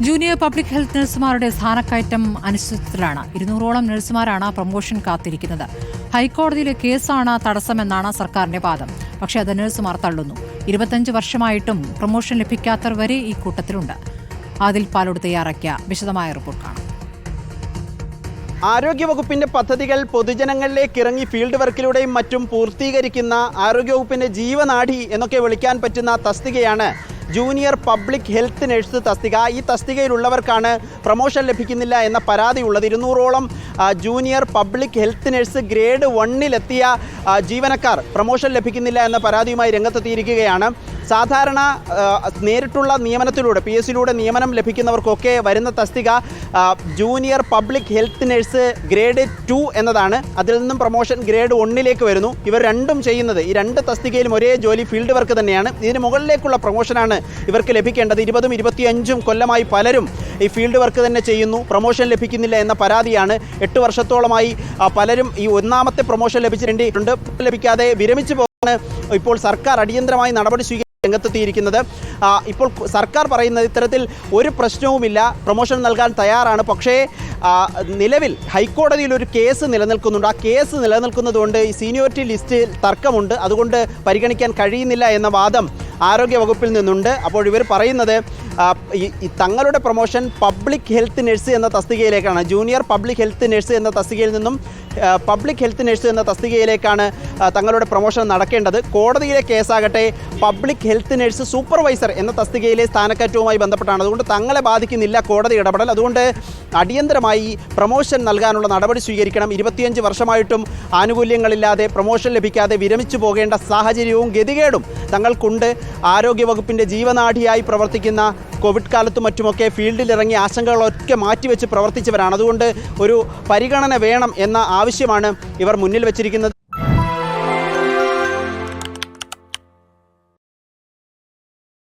Junior public health നഴ്സുമാരുടെ സ്ഥാനക്കയറ്റം അനിശ്ചിതത്തിലാണ്. 200ഓളം നഴ്സുമാരാണ് promotion കാത്തിരിക്കുന്നത്. ഹൈക്കോടതിയിലെ കേസാണ് തടസ്സമെന്നാണ് സർക്കാരിന്റെ വാദം. പക്ഷേ അത് നഴ്സുമാർ തള്ളുന്നു. 25 വർഷമായിട്ടും പ്രൊമോഷൻ ലഭിക്കാത്തവർ വരെ ഈ കൂട്ടത്തിലുണ്ട്. ആദിൽ പാലോട് തയ്യാറാക്കിയ വിശദമായ റിപ്പോർട്ട് കാണാം. ആരോഗ്യവകുപ്പിന്റെ പദ്ധതികൾ പൊതുജനങ്ങളിലേക്ക് ഇറങ്ങി ഫീൽഡ് വർക്കിലൂടെയും മറ്റും പൂർത്തീകരിക്കുന്ന ആരോഗ്യവകുപ്പിന്റെ ജീവനാഡി എന്നൊക്കെ വിളിക്കാൻ പറ്റുന്ന തസ്തികയാണ് ജൂനിയർ പബ്ലിക് ഹെൽത്ത് നഴ്സ് തസ്തിക. ഈ തസ്തികയിലുള്ളവർക്കാണ് പ്രൊമോഷൻ ലഭിക്കുന്നില്ല എന്ന പരാതിയുള്ളത്. 200ഓളം junior public health nurse grade 1-ലെത്തിയ ജീവനക്കാർ പ്രൊമോഷൻ ലഭിക്കുന്നില്ല എന്ന പരാതിയുമായി രംഗത്തെത്തിയിരിക്കുകയാണ്. സാധാരണ നേരിട്ടുള്ള നിയമനത്തിലൂടെ PSCയിലൂടെ നിയമനം ലഭിക്കുന്നവർക്കൊക്കെ വരുന്ന തസ്തിക junior public health nurse grade 2 എന്നതാണ്. അതിൽ നിന്നും പ്രൊമോഷൻ ഗ്രേഡ് 1-ലേക്ക് വരുന്നു. ഇവർ രണ്ടും ചെയ്യുന്നത്, ഈ രണ്ട് തസ്തികയിലും ഒരേ ജോലി ഫീൽഡ് വർക്ക് തന്നെയാണ്. ഇതിന് മുകളിലേക്കുള്ള പ്രൊമോഷനാണ് ഇവർക്ക് ലഭിക്കേണ്ടത്. 20ഉം 25ഉം കൊല്ലമായി പലരും ഈ ഫീൽഡ് വർക്ക് തന്നെ ചെയ്യുന്നു. പ്രൊമോഷൻ ലഭിക്കുന്നില്ല എന്ന പരാതിയാണ്. 8 വർഷത്തോളമായി പലരും ഈ ഒന്നാമത്തെ പ്രൊമോഷൻ ലഭിച്ചിട്ടുണ്ട്. ലഭിക്കാതെ വിരമിച്ചു പോകാൻ ഇപ്പോൾ സർക്കാർ അടിയന്തരമായി നടപടി സ്വീകരിച്ചു രംഗത്തെത്തിയിരിക്കുന്നത്. ഇപ്പോൾ സർക്കാർ പറയുന്നത് ഇത്തരത്തിൽ ഒരു പ്രശ്നവുമില്ല, പ്രൊമോഷൻ നൽകാൻ തയ്യാറാണ്. പക്ഷേ നിലവിൽ ഹൈക്കോടതിയിൽ ഒരു കേസ് നിലനിൽക്കുന്നുണ്ട്. ആ കേസ് നിലനിൽക്കുന്നതുകൊണ്ട് ഈ സീനിയോറിറ്റി ലിസ്റ്റിൽ തർക്കമുണ്ട്. അതുകൊണ്ട് പരിഗണിക്കാൻ കഴിയുന്നില്ല എന്ന വാദം ആരോഗ്യവകുപ്പിൽ നിന്നുണ്ട്. അപ്പോൾ ഇവർ പറയുന്നത് തങ്ങളുടെ പ്രൊമോഷൻ പബ്ലിക് ഹെൽത്ത് നഴ്സ് എന്ന തസ്തികയിലേക്കാണ്. ജൂനിയർ പബ്ലിക് ഹെൽത്ത് നഴ്സ് എന്ന തസ്തികയിൽ നിന്നും പബ്ലിക് ഹെൽത്ത് നഴ്സ് എന്ന തസ്തികയിലേക്കാണ് തങ്ങളുടെ പ്രൊമോഷൻ നടക്കേണ്ടത്. കോടതിയിലെ കേസാകട്ടെ പബ്ലിക് ഹെൽത്ത് നഴ്സ് സൂപ്പർവൈസർ എന്ന തസ്തികയിലെ സ്ഥാനക്കയറ്റവുമായി ബന്ധപ്പെട്ടാണ്. അതുകൊണ്ട് തങ്ങളെ ബാധിക്കുന്നില്ല കോടതി ഇടപെടൽ. അതുകൊണ്ട് അടിയന്തരമായി പ്രൊമോഷൻ നൽകാനുള്ള നടപടി സ്വീകരിക്കണം. 25 വർഷമായിട്ടും ആനുകൂല്യങ്ങളില്ലാതെ പ്രൊമോഷൻ ലഭിക്കാതെ വിരമിച്ചു പോകേണ്ട സാഹചര്യവും ഗതികേടും തങ്ങൾക്കുണ്ട്. ആരോഗ്യവകുപ്പിൻ്റെ ജീവനാഡിയായി പ്രവർത്തിക്കുന്ന കോവിഡ് കാലത്തും മറ്റുമൊക്കെ ഫീൽഡിലിറങ്ങി ആശങ്കകളൊക്കെ മാറ്റിവെച്ച് പ്രവർത്തിച്ചവരാണ്. അതുകൊണ്ട് ഒരു പരിഗണന വേണം എന്ന ആവശ്യമാണ് ഇവർ മുന്നിൽ വച്ചിരിക്കുന്നത്.